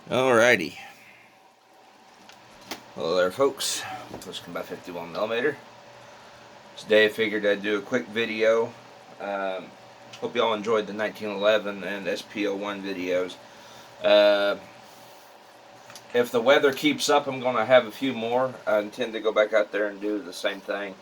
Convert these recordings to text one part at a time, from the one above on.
Alrighty. Hello there, folks. Let's come by 51mm. Today I figured I'd do a quick video. Hope y'all enjoyed the 1911 and SP01 videos. If the weather keeps up, I'm going to have a few more. I intend to go back out there and do the same thing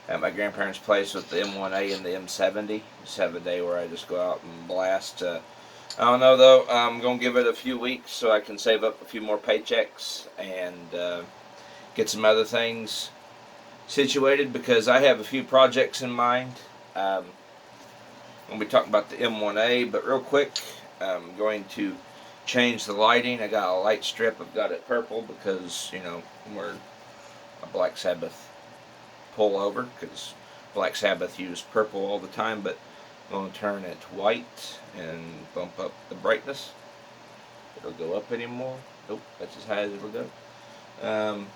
at my grandparents' place with the M1A and the M70. Just have a day where I just go out and blast. I don't know though. I'm going to give it a few weeks so I can save up a few more paychecks and get some other things situated, because I have a few projects in mind. I'm going to be talking about the M1A, but real quick, I'm going to change the lighting. I got a light strip. I've got it purple because, you know, we're a Black Sabbath pullover, because Black Sabbath used purple all the time, but I'm going to turn it white and bump up the brightness. It'll go up anymore. Nope, that's as high as it'll go.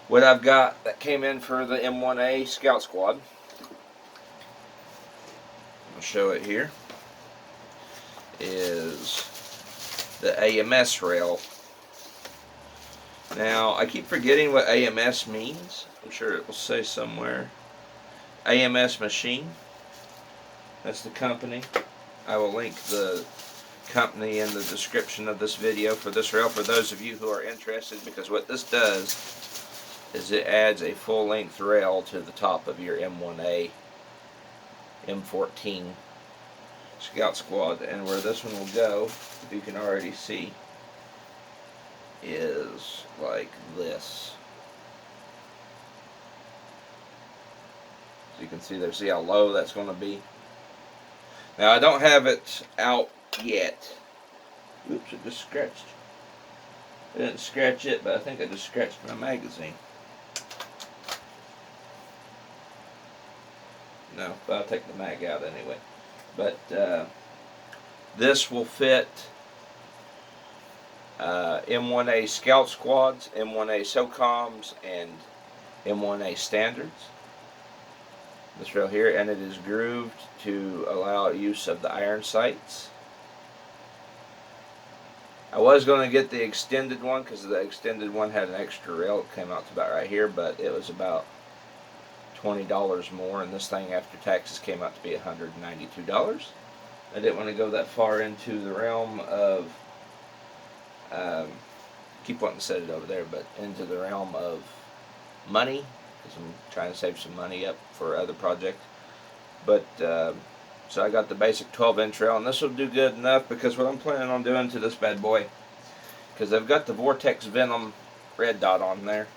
What I've got that came in for the M1A Scout Squad, I'll show it here, is the AMS Rail. Now, I keep forgetting what AMS means. I'm sure it will say somewhere. AMS Machine. That's the company. I will link the company in the description of this video for this rail for those of you who are interested, because what this does is it adds a full-length rail to the top of your M1A, M14 Scout Squad, and where this one will go, if you can already see, is like this. So you can see there, see how low that's going to be. Now I don't have it out yet. Oops, it just scratched. I didn't scratch it, but I think I just scratched my magazine. No, but I'll take the mag out anyway. But this will fit M1A Scout Squads, M1A SOCOMs, and M1A Standards. This rail here, and it is grooved to allow use of the iron sights. I was going to get the extended one, because the extended one had an extra rail. It came out to about right here, but it was about $20 more, and this thing after taxes came out to be $192. I didn't want to go that far into the realm of keep wanting to set it over there, but into the realm of money, because I'm trying to save some money up for other projects. But so I got the basic 12-inch rail, and this will do good enough, because what I'm planning on doing to this bad boy, because I've got the Vortex Venom red dot on there,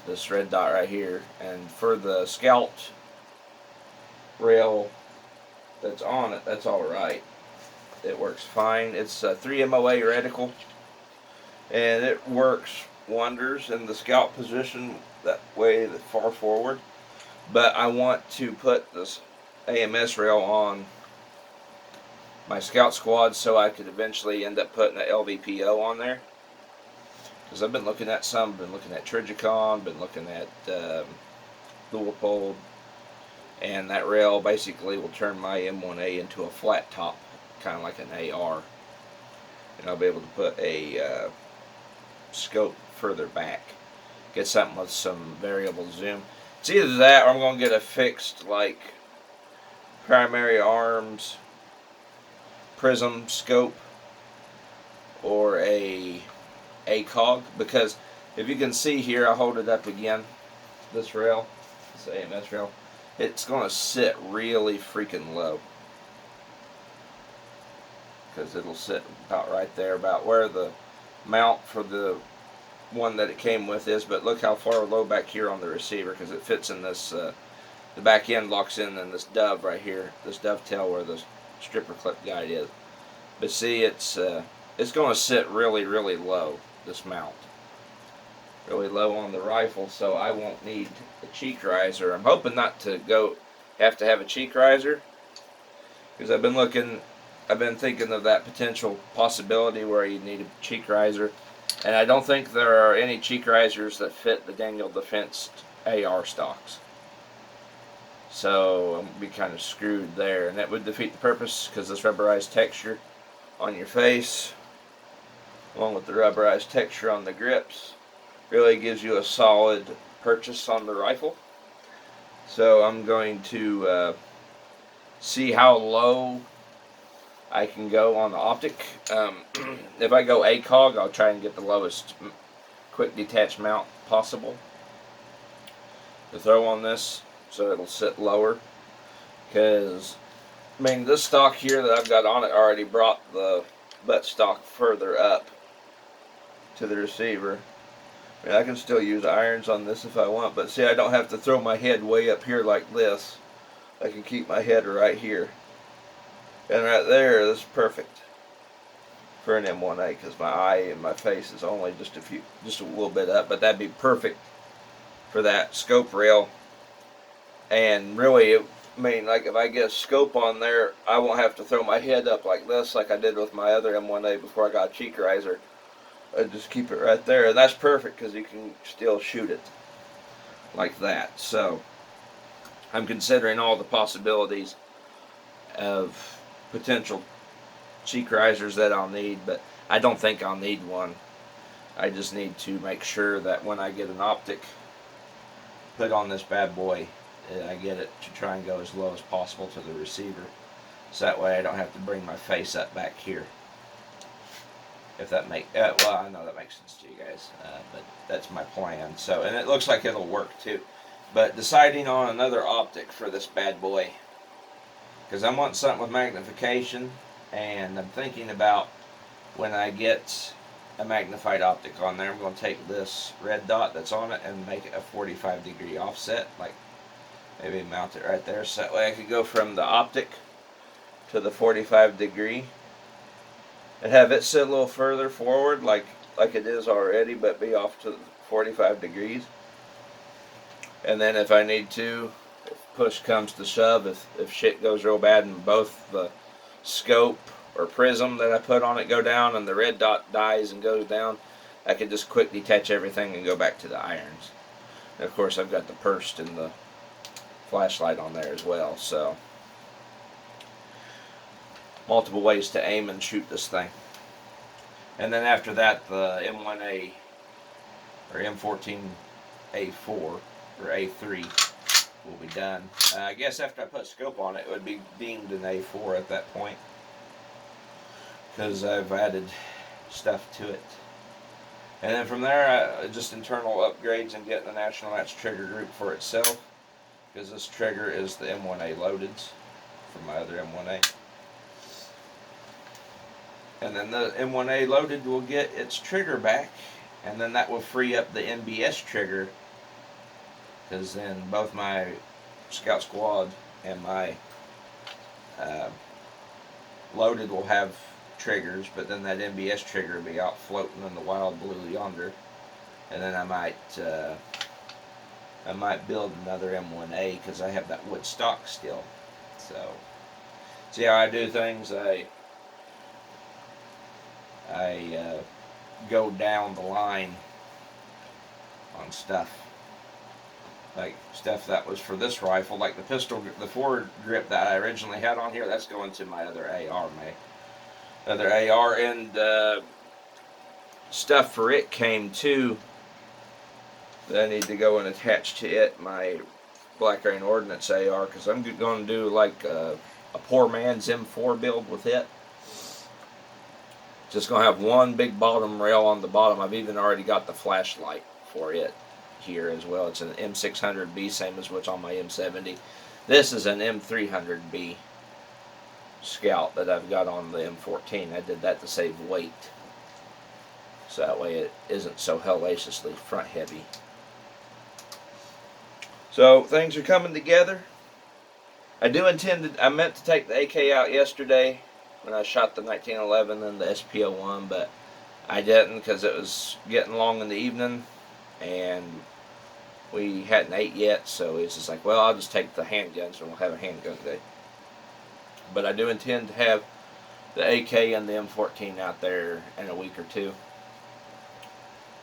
this red dot right here, and for the Scout rail that's on it, that's alright. It works fine. It's a 3 MOA reticle, and it works wonders in the Scout position that way, that far forward. But I want to put this AMS rail on my Scout Squad so I could eventually end up putting an LVPO on there. Because I've been looking at some, been looking at Trigicon, been looking at Leopold, and that rail basically will turn my M1A into a flat top, kind of like an AR. And I'll be able to put a scope further back. Get something with some variable zoom. It's either that, or I'm going to get a fixed, like, primary arms prism scope, or a ACOG, because if you can see here, I'll hold it up again, this rail, this AMS rail, it's going to sit really freaking low, because it'll sit about right there, about where the mount for the one that it came with is. But look how far low back here on the receiver, because it fits in this, the back end locks in this right here, this dovetail where the stripper clip guide is. But see, it's going to sit really, really low, this mount. Really low on the rifle, so I won't need a cheek riser. I'm hoping not to have to have a cheek riser, because I've been thinking of that potential possibility where you need a cheek riser, and I don't think there are any cheek risers that fit the Daniel Defense AR stocks. So I'm going to be kind of screwed there, and that would defeat the purpose, because this rubberized texture on your face, along with the rubberized texture on the grips, really gives you a solid purchase on the rifle. So I'm going to see how low I can go on the optic. If I go ACOG, I'll try and get the lowest quick detach mount possible to throw on this, so it'll sit lower. Because, I mean, this stock here that I've got on it already brought the butt stock further up to the receiver. I mean, I can still use irons on this if I want, but see, I don't have to throw my head way up here like this. I can keep my head right here. And right there, this is perfect for an M1A, because my eye and my face is only just a little bit up, but that'd be perfect for that scope rail. And really, I mean, like if I get a scope on there, I won't have to throw my head up like this, like I did with my other M1A before I got a cheek riser. I just keep it right there, and that's perfect because you can still shoot it like that. So I'm considering all the possibilities of potential cheek risers that I'll need, but I don't think I'll need one. I just need to make sure that when I get an optic put on this bad boy, I get it to try and go as low as possible to the receiver, so that way I don't have to bring my face up back here. If that well, I know that makes sense to you guys, but that's my plan. So, and it looks like it'll work too. But deciding on another optic for this bad boy, because I want something with magnification, and I'm thinking about when I get a magnified optic on there, I'm going to take this red dot that's on it and make it a 45-degree offset, like maybe mount it right there, so that way I could go from the optic to the 45-degree and have it sit a little further forward, like it is already, but be off to 45 degrees. And then if I need to, if push comes to shove, if shit goes real bad and both the scope or prism that I put on it go down and the red dot dies and goes down, I could just quick detach everything and go back to the irons. And of course I've got the purse and the flashlight on there as well, so multiple ways to aim and shoot this thing. And then after that, the M1A or M14A4 or A3 will be done. I guess after I put scope on it, it would be deemed an A4 at that point, because I've added stuff to it. And then from there, just internal upgrades and getting the National Match trigger group for itself, because this trigger is the M1A loaded from my other M1A. And then the M1A loaded will get its trigger back, and then that will free up the NBS trigger, because then both my Scout Squad and my loaded will have triggers, but then that NBS trigger will be out floating in the wild blue yonder. And then I might build another M1A, because I have that wood stock still. So see how I do things. I go down the line on stuff. Like stuff that was for this rifle, like the pistol, the forward grip that I originally had on here, that's going to my other AR, and stuff for it came too that I need to go and attach to it, my Black Rain Ordnance AR, because I'm going to do like a poor man's M4 build with it. Just going to have one big bottom rail on the bottom. I've even already got the flashlight for it here as well. It's an M600B, same as what's on my M70. This is an M300B Scout that I've got on the M14. I did that to save weight, so that way it isn't so hellaciously front heavy. So things are coming together. I meant to take the AK out yesterday when I shot the 1911 and the SP01, but I didn't, because it was getting long in the evening and we hadn't ate yet, so it's just like, well, I'll just take the handguns and we'll have a handgun day. But I do intend to have the AK and the M14 out there in a week or two,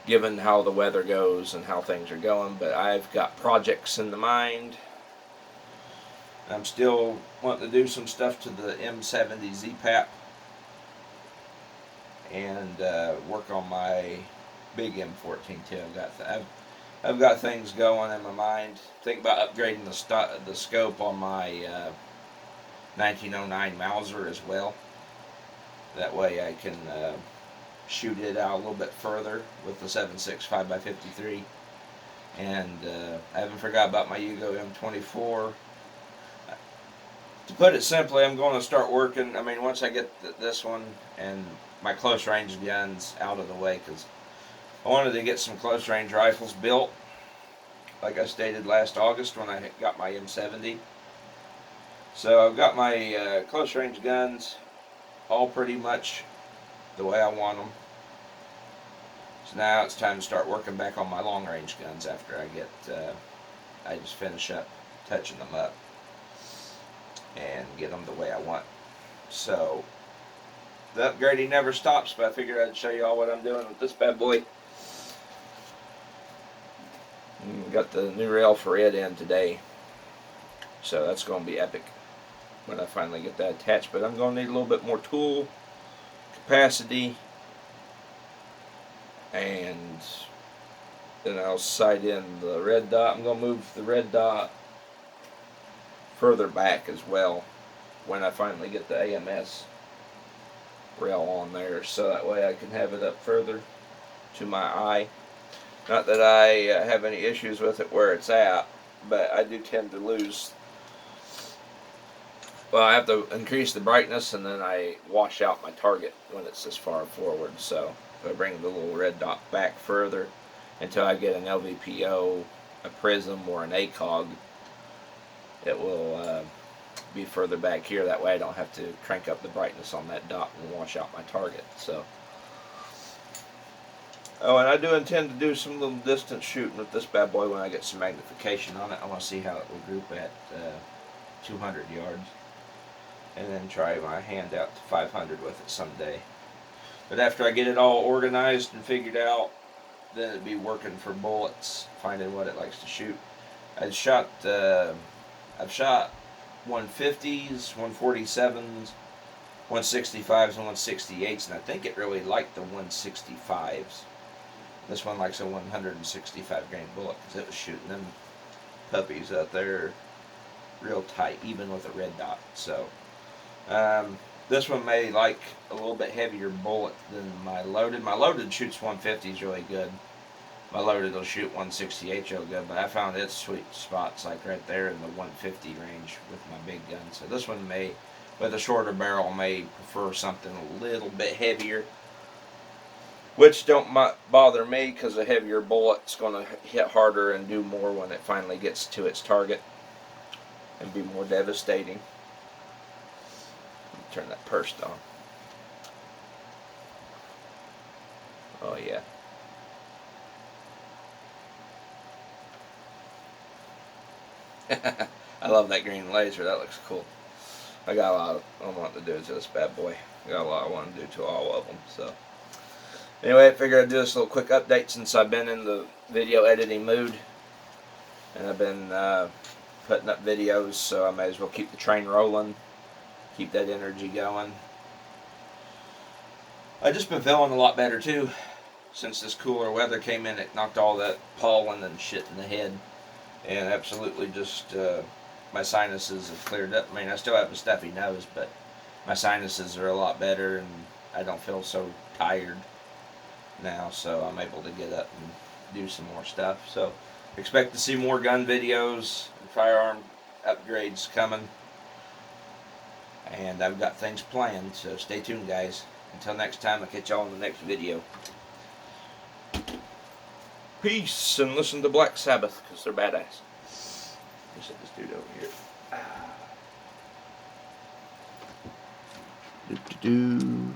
given how the weather goes and how things are going. But I've got projects in the mind I'm still wanting to do some stuff to the M70 Z-Pap and work on my big M14 too. I've got things going in my mind. Think about upgrading the scope on my 1909 Mauser as well. That way I can shoot it out a little bit further with the 7.6 5x53. And I haven't forgot about my Yugo M24. To put it simply, I'm going to start working. I mean, once I get this one and my close range guns out of the way, because I wanted to get some close range rifles built, like I stated last August when I got my M70. So I've got my close range guns all pretty much the way I want them. So now it's time to start working back on my long range guns after I just finish up touching them up and get them the way I want. So the upgrading never stops, but I figured I'd show you all what I'm doing with this bad boy. Got the new rail for it in today, so that's going to be epic when I finally get that attached. But I'm going to need a little bit more tool capacity, and then I'll sight in the red dot. I'm going to move the red dot further back as well when I finally get the AMS Rail on there, so that way I can have it up further to my eye. Not that I have any issues with it where it's at, but I do tend to lose. Well, I have to increase the brightness, and then I wash out my target when it's this far forward. So if I bring the little red dot back further until I get an LVPO, a prism, or an ACOG, it will be further back here. That way I don't have to crank up the brightness on that dot and wash out my target. So, oh, and I do intend to do some little distance shooting with this bad boy when I get some magnification on it. I want to see how it will group at 200 yards, and then try my hand out to 500 with it someday. But after I get it all organized and figured out, then it'd be working for bullets, finding what it likes to shoot. I've shot 150s, 147s, 165s, and 168s, and I think it really liked the 165s. This one likes a 165 grain bullet because it was shooting them puppies out there real tight, even with a red dot. So this one may like a little bit heavier bullet than my loaded. My loaded shoots 150s really good. My loaded will shoot 168 real good, but I found its sweet spots like right there in the 150 range with my big gun. So this one may, with a shorter barrel, may prefer something a little bit heavier, which don't bother me because a heavier bullet's going to hit harder and do more when it finally gets to its target and be more devastating. Turn that purse on. Oh yeah. I love that green laser. That looks cool. I got a lot I want to do to this bad boy. I got a lot I want to do to all of them. So anyway, I figured I'd do this little quick update since I've been in the video editing mood, and I've been putting up videos, so I may as well keep the train rolling, keep that energy going. I've just been feeling a lot better too since this cooler weather came in. It knocked all that pollen and shit in the head, and absolutely just my sinuses have cleared up. I mean, I still have a stuffy nose, but my sinuses are a lot better, and I don't feel so tired now, so I'm able to get up and do some more stuff. So expect to see more gun videos and firearm upgrades coming, and I've got things planned, so stay tuned, guys. Until next time, I'll catch y'all in the next video. Peace, and listen to Black Sabbath, because they're badass. Let me set this dude over here. Do-do-do.